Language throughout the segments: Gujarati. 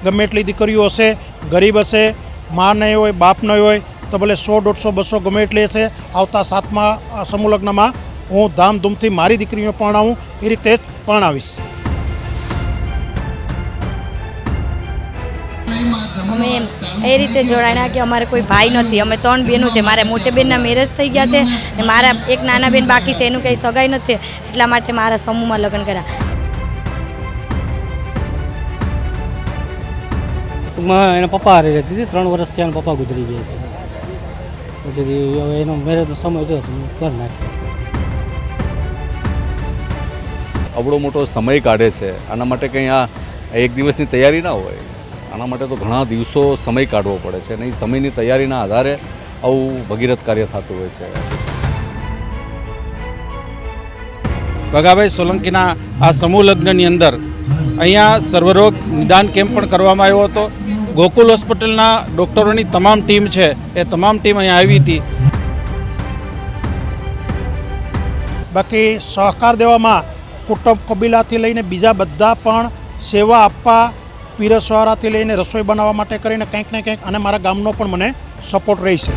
ગમે એટલી દીકરીઓ હશે, ગરીબ હશે, મા નહીં હોય, બાપ નહીં હોય, તો ભલે 100, 150, 200 ગમે એટલી હશે, આવતા 7મા સમૂહ લગ્નમાં હું ધામધૂમથી મારી દીકરીઓ પરણાવું એ રીતે જ પરણાવીશ. અમે એ રીતે જોડાણા કે અમારે કોઈ ભાઈ નથી, અમે 3 બહેનો છે. મારા મોટી બેનના મેરેજ થઈ ગયા છે ને મારા એક નાના બેન બાકી છે, એનું કંઈ સગાઈ નથી, એટલા માટે મારા સમૂહમાં લગ્ન કર્યા. એના પપ્પા હારે રહેતી હતી, 3 વર્ષ ત્યાં પપ્પા ગુજરી ગયા છે. પછી એનો મેરેજનો સમય થયો તો ઘર નાખ્યો. અવળો મોટો સમય કાઢે છે, આના માટે કંઈ આ એક દિવસની તૈયારી ના હોય. આના માટે તો ઘણા દિવસો સમય કાઢવો પડે છે અને એ સમયની તૈયારીના આધારે આવું ભગીરથ કાર્ય થતું હોય છે. ભગાભાઈ સોલંકીના આ સમૂહ લગ્નની અંદર અહીંયા સર્વરોગ નિદાન કેમ્પ પણ કરવામાં આવ્યો હતો. ગોકુલ હોસ્પિટલના ડૉક્ટરોની તમામ ટીમ છે, એ તમામ ટીમ અહીંયા આવી હતી. બાકી સહકાર દેવામાં કુટુંબ કબીલાથી લઈને બીજા બધા પણ સેવા આપવા, પીરસવાળાથી લઈને રસોઈ બનાવવા માટે કરીને કંઈક ને કંઈક, અને મારા ગામનો પણ મને સપોર્ટ રહેશે.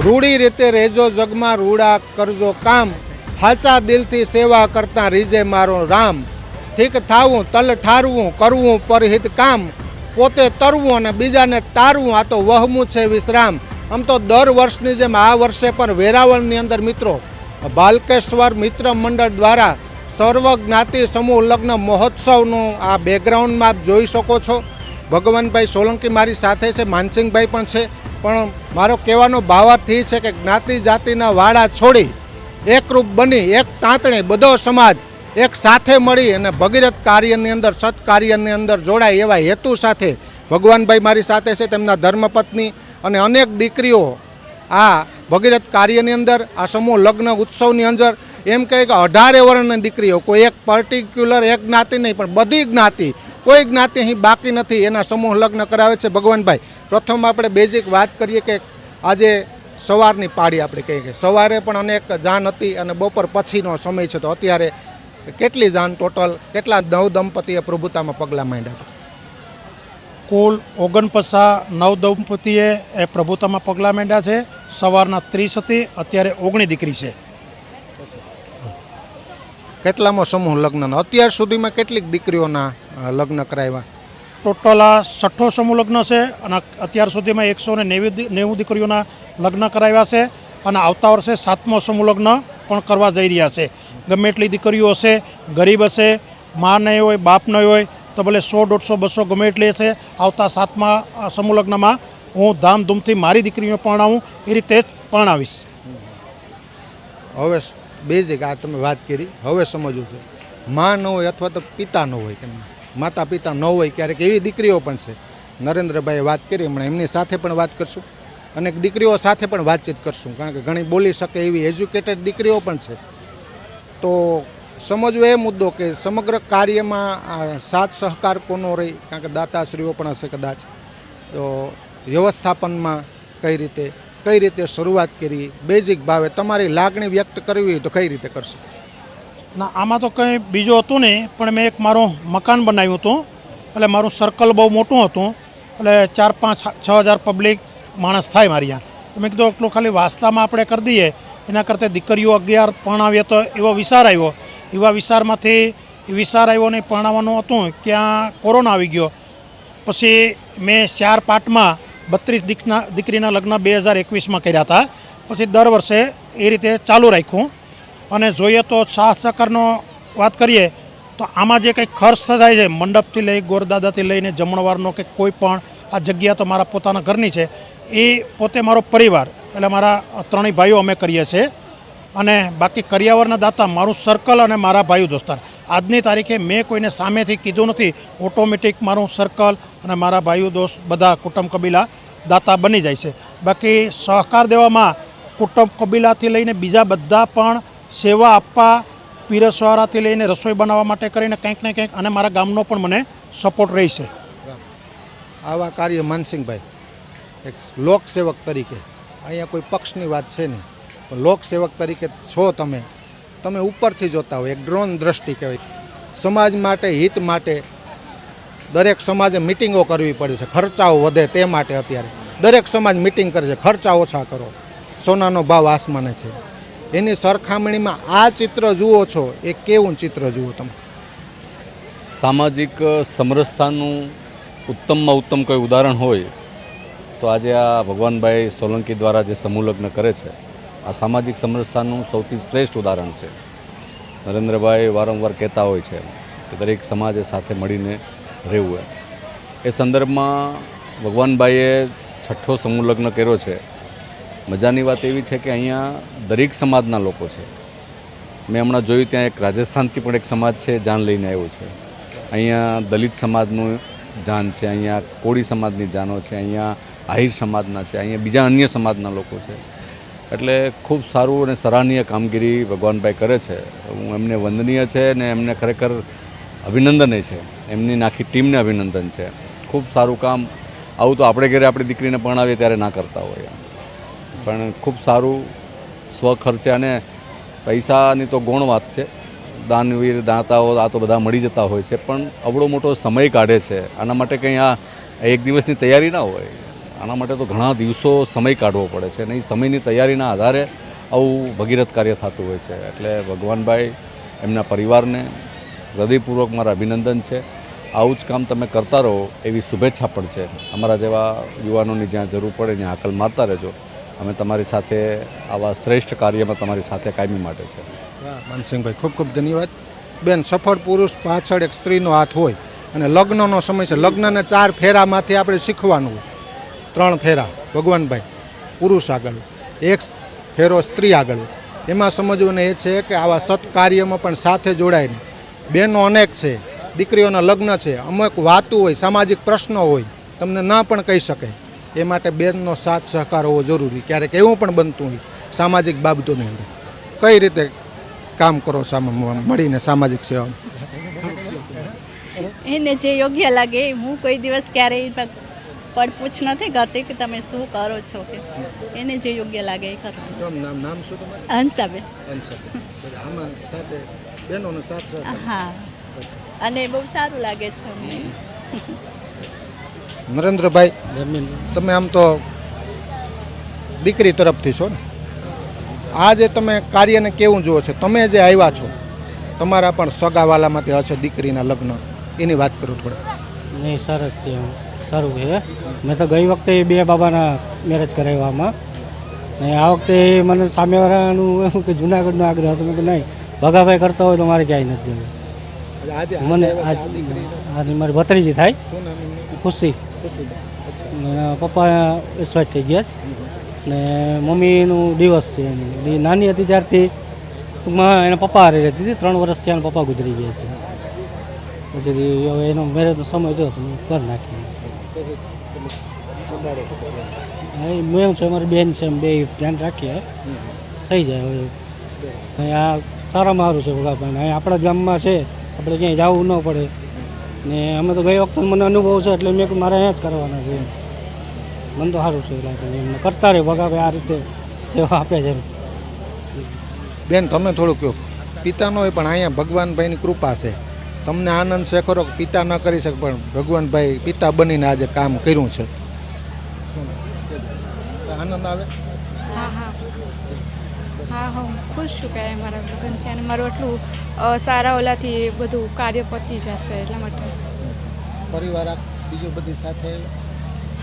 રૂડી રીતે રહેજો જગમાં, રૂડા કરજો કામ, હાચા દિલથી સેવા કરતા રીજે મારો રામ. ઠીક થાવું, તલ ઠારવું, કરવું પરહિત કામ, પોતે તરવું અને બીજાને તારવું, આ તો વહમું છે વિશ્રામ. આમ તો દર વર્ષની જેમ આ વર્ષે પણ વેરાવળની અંદર મિત્રો બાલકેશ્વર મિત્ર મંડળ દ્વારા સર્વ જ્ઞાતિ સમૂહ લગ્ન મહોત્સવનું આ બેકગ્રાઉન્ડમાં આપ જોઈ શકો છો. ભગવાનભાઈ સોલંકી મારી સાથે છે, માનસિંહભાઈ પણ છે. પણ મારો કહેવાનો ભાવાર્થ એ છે કે જ્ઞાતિ જાતિના વાડા છોડી એકરૂપ બની એક તાંતણે બધો સમાજ એક સાથે મળી અને ભગીરથ કાર્યની અંદર, સત્કાર્યની અંદર જોડાય એવા હેતુ સાથે ભગવાનભાઈ મારી સાથે છે, તેમના ધર્મપત્ની અને અનેક દીકરીઓ આ ભગીરથ કાર્યની અંદર, આ સમૂહ લગ્ન ઉત્સવની અંદર એમ કહે કે 18 વર્ષની દીકરીઓ, કોઈ એક પર્ટિક્યુલર એક જ્ઞાતિ નહીં પણ બધી જ્ઞાતિ, કોઈ જ્ઞાતિ અહીં બાકી નથી, એના સમૂહ લગ્ન કરાવે છે. ભગવાનભાઈ, પ્રથમ આપણે બેઝિક વાત કરીએ કે આજે સવારની પાળી આપણે કહીએ કે સવારે પણ અનેક જાન હતી અને બપોર પછીનો સમય છે, તો અત્યારે કેટલી જાન ટોટલ, કેટલા નવ દંપતીએ પ્રભુતામાં પગલાં માંડ્યા? કુલ 49 નવ દંપતીએ એ પ્રભુતામાં પગલાં માંડ્યા છે. સવારના 30 હતી, અત્યારે 19 દીકરી છે. કેટલામાં સમૂહ લગ્ન? અત્યાર સુધીમાં કેટલીક દીકરીઓના લગ્ન કરાવ્યા? ટોટલ આ 6ઠ્ઠો સમૂહ લગ્ન છે અને અત્યાર સુધીમાં 190 દીકરીઓના લગ્ન કરાવ્યા છે અને આવતા વર્ષે 7મો સમૂહ લગ્ન પણ કરવા જઈ રહ્યા છે. ગમે એટલી દીકરીઓ હશે, ગરીબ હશે, મા નહીં હોય, બાપ નહીં હોય, તો ભલે 100, 150, 200 ગમે એટલી હશે, આવતા 7મા સમૂહ લગ્નમાં હું ધામધૂમથી મારી દીકરીઓ પરણાવું એ રીતે જ પરણાવીશ. હવે બેઝિક આ તમે વાત કરી, હવે સમજવું છે, મા ન હોય અથવા તો પિતા ન હોય, તેમના માતા પિતા ન હોય, ક્યારેક એવી દીકરીઓ પણ છે. નરેન્દ્રભાઈએ વાત કરી, હમણાં એમની સાથે પણ વાત કરશું અને દીકરીઓ સાથે પણ વાતચીત કરશું, કારણ કે ઘણી બોલી શકે એવી એજ્યુકેટેડ દીકરીઓ પણ છે. તો સમજવો એ મુદ્દો કે સમગ્ર કાર્યમાં સાથ સહકાર કોનો રહી, કારણ કે દાતાશ્રીઓ પણ હશે કદાચ, તો વ્યવસ્થાપનમાં કઈ રીતે શરૂઆત કરી, બેઝિક ભાવે તમારી લાગણી વ્યક્ત કરવી હોય તો કઈ રીતે કરશો? ના, આમાં તો કંઈ બીજું હતું નહીં, પણ મેં એક મારું મકાન બનાવ્યું હતું, એટલે મારું સર્કલ બહુ મોટું હતું, એટલે 4, 5, 6 હજાર પબ્લિક માણસ થાય મારી ત્યાં. તો મેં કીધું એટલું ખાલી વાસ્તામાં આપણે કરી દઈએ, એના કરતાં દીકરીઓ 11 પરણાવીએ તો એવો વિચાર આવ્યો. એવા વિચારમાંથી વિચાર આવ્યો ને પરણાવવાનું હતું, ત્યાં કોરોના આવી ગયો. પછી મેં 4 પાર્ટમાં 32 દીકરીના લગ્ન 2021માં કર્યા હતા. પછી દર વર્ષે એ રીતે ચાલુ રાખ્યું. અને જોઈએ તો સાથ સહકારનો વાત કરીએ તો આમાં જે કંઈક ખર્ચ થાય છે, મંડપથી લઈ, ગોરદાદાથી લઈને જમણવારનો કે કોઈ પણ, આ જગ્યા તો મારા પોતાના ઘરની છે, એ પોતે મારો પરિવાર, એટલે મારા 3 ભાઈઓ અમે કરીએ છીએ. અને બાકી કરિયાવરના દાતા મારું સર્કલ અને મારા ભાઈઓ દોસ્તાર. આજની તારીખે મેં કોઈને સામેથી કીધું નથી, ઓટોમેટિક મારું સર્કલ અને મારા ભાઈઓ દોસ્ત બધા કુટુંબ કબીલા દાતા બની જાય છે. બાકી સહકાર દેવામાં કુટુંબ કબીલાથી લઈને બીજા બધા પણ સેવા આપવા, પીરસવાળાથી લઈને રસોઈ બનાવવા માટે કરીને કંઈક ને કંઈક, અને મારા ગામનો પણ મને સપોર્ટ રહેશે. આવા કાર્ય માનસિંહભાઈ એક લોકસેવક તરીકે, અહીંયા કોઈ પક્ષની વાત છે નહીં, પણ લોકસેવક તરીકે છો તમે ઉપરથી જોતા હોય, એક ડ્રોન દ્રષ્ટિ કહેવાય, સમાજ માટે હિત માટે દરેક સમાજે મિટિંગો કરવી પડે છે, ખર્ચાઓ વધે તે માટે અત્યારે દરેક સમાજ મિટિંગ કરે છે, ખર્ચા ઓછા કરો, સોનાનો ભાવ આસમાને છે. એની સરખામણીમાં આ ચિત્ર જુઓ છો એ કેવું ચિત્ર જુઓ તમે? સામાજિક સમરસતાનું ઉત્તમમાં ઉત્તમ કોઈ ઉદાહરણ હોય તો આજે આ ભગવાનભાઈ સોલંકી દ્વારા જે સમૂહ લગ્ન કરે છે આ સામાજિક સમરસતાનું સૌથી શ્રેષ્ઠ ઉદાહરણ છે. નરેન્દ્રભાઈ વારંવાર કહેતા હોય છે કે દરેક સમાજે સાથે મળીને રહેવું. એ સંદર્ભમાં ભગવાનભાઈએ 6ઠ્ઠો સમૂહ લગ્ન કર્યો છે. મજાની વાત એવી છે કે અહીંયા દરેક સમાજના લોકો છે. મેં હમણાં જોયું ત્યાં એક રાજસ્થાનથી પણ એક સમાજ છે જાન લઈને આવ્યો છે. અહીંયા દલિત સમાજનું જાન છે, અહીંયા કોળી સમાજની જાનો છે, અહીંયા આહિર સમાજના છે, અહીંયા બીજા અન્ય સમાજના લોકો છે. એટલે ખૂબ સારું અને સરાહનીય કામગીરી ભગવાનભાઈ કરે છે. હું એમને વંદનીય છે ને એમને ખરેખર અભિનંદન છે, એમની આખી ટીમને અભિનંદન છે. ખૂબ સારું કામ. આવું તો આપણે ઘરે આપણી દીકરીને પરણાવીએ ત્યારે ના કરતા હોય, પણ ખૂબ સારું સ્વખર્ચે અને પૈસાની તો ગૌણ વાત છે. દાનવીર દાતાઓ આ તો બધા મળી જતા હોય છે, પણ અવળો મોટો સમય કાઢે છે. આના માટે કંઈ આ એક દિવસની તૈયારી ના હોય, આના માટે તો ઘણા દિવસો સમય કાઢવો પડે છે અને એ સમયની તૈયારીના આધારે આવું ભગીરથ કાર્ય થતું હોય છે. એટલે ભગવાનભાઈ એમના પરિવારને હૃદયપૂર્વક મારા અભિનંદન છે. આવું જ કામ તમે કરતા રહો એવી શુભેચ્છા પણ છે. અમારા જેવા યુવાનોની જ્યાં જરૂર પડે ત્યાં હાકલ મારતા રહેજો. અમે તમારી સાથે આવા શ્રેષ્ઠ કાર્યમાં તમારી સાથે કાયમી માટે છે. માનસિંહભાઈ ખૂબ ખૂબ ધન્યવાદ. બેન, સફળ પુરુષ પાછળ એક સ્ત્રીનો હાથ હોય અને લગ્નનો સમય છે. લગ્નના 4 ફેરામાંથી આપણે શીખવાનું હોય. 3 ફેરા ભગવાનભાઈ પુરુષ આગળ, 1 ફેરો સ્ત્રી આગળ. એમાં સમજવું એ છે કે આવા સત્કાર્યમાં પણ સાથે જોડાય નહીં. બહેનો અનેક છે, દીકરીઓના લગ્ન છે, અમુક વાતો હોય, સામાજિક પ્રશ્નો હોય, તમને ના પણ કહી શકે. એ માટે બેનનો સાથ સહકાર હોવો જરૂરી. ક્યારેક એવું પણ બનતું હોય સામાજિક બાબતોની અંદર. કઈ રીતે કામ કરો મળીને સામાજિક સેવા? એને જે યોગ્ય લાગે. હું કોઈ દિવસ ક્યારેય પડપૂછ નથી કરતી કે તમે શું કરો છો, કે એને જે યોગ્ય લાગે એ કરવાનું. નામ શું તમારું? હંસાબેન. આમાં સાથે બહેનોનો સાથ સહકાર. હા, અને બહુ સારું લાગે છે અમને. નરેન્દ્રભાઈ, તમે આમ તો દીકરી તરફથી છો ને, આ જે તમે કાર્યને કેવું જુઓ છો? તમે જે આવ્યા છો, તમારા પણ સગાવાલામાંથી હશે દીકરીના લગ્ન, એની વાત કરો થોડા. નહીં, સરસ છે, સારું છે. મેં તો ગઈ વખતે 2 બાબાના મેરેજ કરાવ્યામાં ને આ વખતે મને સામેવાળાનું એવું કે જુનાગઢનો આગ્રહ હતો. મેં કે નહીં, ભગાભાઈ કરતા હોય તો મારે ક્યાંય નથી જવું. મને આજ મારી ભત્રીજી થાય, ખુશી. પપ્પા એક્સપાયર થઈ ગયા છે ને મમ્મીનું ડિવોર્સ છે. એની નાની હતી ત્યારથી ટૂંકમાં એના પપ્પા હારે રહેતી હતી. 3 વર્ષ ત્યાં પપ્પા ગુજરી ગયા છે. પછી હવે એનો મેરેજનો સમય થયો તો મેં કરી નાખી. મેં છે, અમારી બેન છે, 2 ધ્યાન રાખીએ થઈ જાય. હવે આ સારામાં સારું છે ભગાભાઈ. અહીં આપણા ગામમાં છે, આપણે ક્યાંય જવું ન પડે ને અમે તો ગઈ વખતે મને અનુભવ છે એટલે મેં મારે અહીંયા જ કરવાના છે. મને તો સારું છે લાગે. એમને કરતા રહે ભગાભાઈ આ રીતે સેવા આપે છે. બેન, તમે થોડું કહો. પિતાનો હોય પણ અહીંયા ભગવાનભાઈની કૃપા છે. તમને આનંદ છે ખરો? પિતા ન કરી શકે પણ ભગવાનભાઈ પિતા બનીને આજે કામ કર્યું છે. આનંદ આવે? હા હા હા હું ખુશ છું કે મારા લગ્ન થયા અને મારું એટલું સારા ઓલાથી બધું કાર્ય પતી જશે એટલા માટે. પરિવાર બીજું બધી સાથે?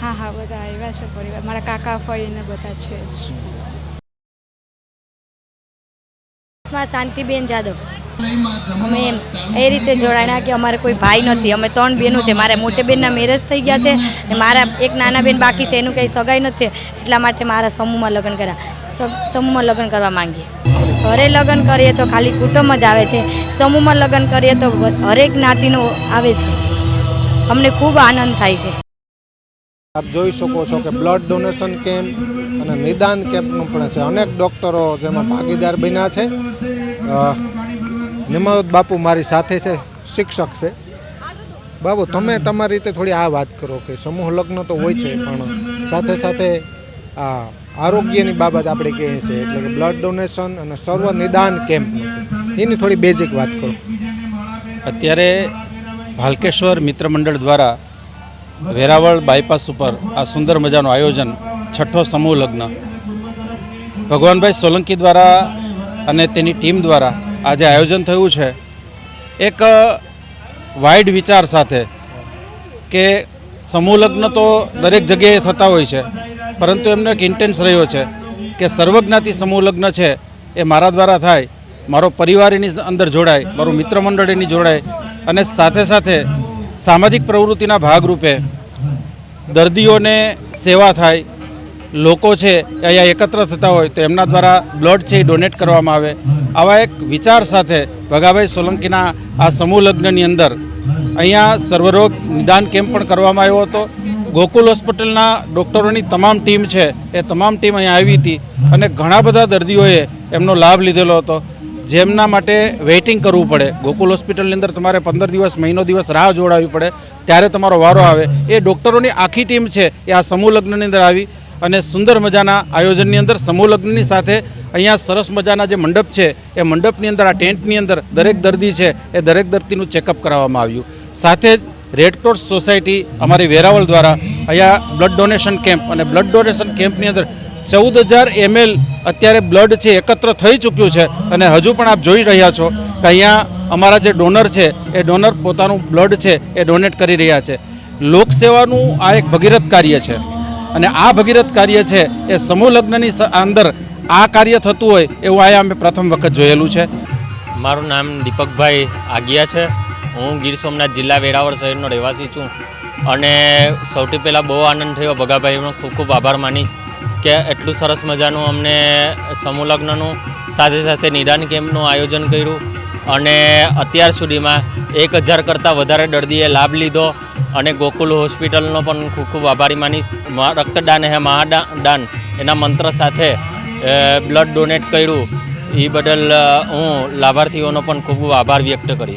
હા હા બધા આવ્યા છે પરિવાર, મારા કાકા ફઈ ને બધા છે. શાંતિબેન જાદવ. અમે એ રીતે જોડાણા કે અમારે કોઈ ભાઈ નથી. અમે 3 બહેનો છે. મારા મોટી બેનના મેરેજ થઈ ગયા છે ને મારા એક નાના બેન બાકી છે, એનું કંઈ સગાઈ નથી. એટલા માટે મારા સમૂહમાં લગ્ન કર્યા. સમૂહમાં લગ્ન કરવા માંગીએ. ઘરે લગ્ન કરીએ તો ખાલી કુટુંબ જ આવે છે, સમૂહમાં લગ્ન કરીએ તો હરેક જ્ઞાતિનો આવે છે. અમને ખૂબ આનંદ થાય છે. આપ જોઈ શકો છો કે બ્લડ ડોનેશન કેમ્પ અને નિદાન કેમ્પનું પણ છે. અનેક ડૉક્ટરો જેમાં ભાગીદાર બન્યા છે. નિમાવત બાપુ મારી સાથે છે, શિક્ષક છે. બાબુ, તમે તમારી રીતે થોડી આ વાત કરો કે સમૂહ લગ્ન તો હોય છે પણ સાથે સાથે આ આરોગ્યની બાબત આપણે કહીએ છીએ, એટલે કે બ્લડ ડોનેશન અને સર્વ નિદાન કેમ્પનું છે, એની થોડી બેઝિક વાત કરો. અત્યારે ભાલકેશ્વર મિત્ર મંડળ દ્વારા વેરાવળ બાયપાસ ઉપર આ સુંદર મજાનું આયોજન, છઠ્ઠો સમૂહ લગ્ન ભગવાનભાઈ સોલંકી દ્વારા અને તેની ટીમ દ્વારા આજે આયોજન થયું છે. એક વાઇડ વિચાર સાથે કે સમૂહ લગ્ન તો દરેક જગ્યાએ થતા હોય છે, પરંતુ એમનો એક ઇન્ટેન્સ રહ્યો છે કે સર્વજ્ઞાતિ સમૂહ લગ્ન છે એ મારા દ્વારા થાય, મારો પરિવાર એની અંદર જોડાય, મારું મિત્ર મંડળ એની જોડાય અને સાથે સાથે સામાજિક પ્રવૃત્તિના ભાગરૂપે દર્દીઓને સેવા થાય, લોકો છે એ અહીંયા એકત્ર થતા હોય તો એમના દ્વારા બ્લડ છે એ ડોનેટ કરવામાં આવે. આવા એક વિચાર સાથે ભગાભાઈ સોલંકીના આ સમૂહ લગ્નની અંદર અહીંયા સર્વરોગ નિદાન કેમ્પ પણ કરવામાં આવ્યો હતો. ગોકુલ હોસ્પિટલના ડૉક્ટરોની તમામ ટીમ છે એ તમામ ટીમ અહીંયા આવી હતી અને ઘણા બધા દર્દીઓએ એમનો લાભ લીધેલો હતો. જેમના માટે વેઇટિંગ કરવું પડે, ગોકુલ હોસ્પિટલની અંદર તમારે 15 દિવસ, મહિનો દિવસ રાહ જોડાવવી પડે, ત્યારે તમારો વારો આવે. એ ડૉક્ટરોની આખી ટીમ છે એ આ સમૂહ લગ્નની અંદર આવી અને સુંદર મજાના આયોજનની અંદર સમૂહ લગ્નની સાથે અહીંયા સરસ મજાના જે મંડપ છે એ મંડપની અંદર, આ ટેન્ટની અંદર દરેક દર્દી છે એ દરેક દર્દીનું ચેકઅપ કરાવવામાં આવ્યું. સાથે જ રેડક્રોસ સોસાયટી અમારી વેરાવળ દ્વારા અહીંયા બ્લડ ડોનેશન કેમ્પ, અને બ્લડ ડોનેશન કેમ્પની અંદર 14,000 ml અત્યારે બ્લડ છે એકત્ર થઈ ચૂક્યું છે અને હજુ પણ આપ જોઈ રહ્યા છો કે અહીંયા અમારા જે ડોનર છે એ ડોનર પોતાનું બ્લડ છે એ ડોનેટ કરી રહ્યા છે. લોકસેવાનું આ એક ભગીરથ કાર્ય છે અને આ ભગીરથ કાર્ય છે એ સમૂહ લગ્નની અંદર આ કાર્ય થતું હોય એવું અહીંયા અમે પ્રથમ વખત જોયેલું છે. મારું નામ દીપકભાઈ આગિયા છે. હું ગીર સોમનાથ જિલ્લા વેરાવળ શહેરનો રહેવાસી છું અને સૌથી પહેલાં બહુ આનંદ થયો. ભગાભાઈનો ખૂબ ખૂબ આભાર માનીશ કે એટલું સરસ મજાનું અમને સમૂહ લગ્નનું સાથે સાથે નિદાન કેમ્પનું આયોજન કર્યું અને અત્યાર સુધીમાં 1,000 કરતાં વધારે દર્દીએ લાભ લીધો અને ગોકુલ હોસ્પિટલનો પણ ખૂબ ખૂબ આભારી માનીશ. રક્તદાન હે મહાદાન એના મંત્ર સાથે બ્લડ ડોનેટ કર્યું એ બદલ હું લાભાર્થીઓનો પણ ખૂબ ખૂબ આભાર વ્યક્ત કરીશ.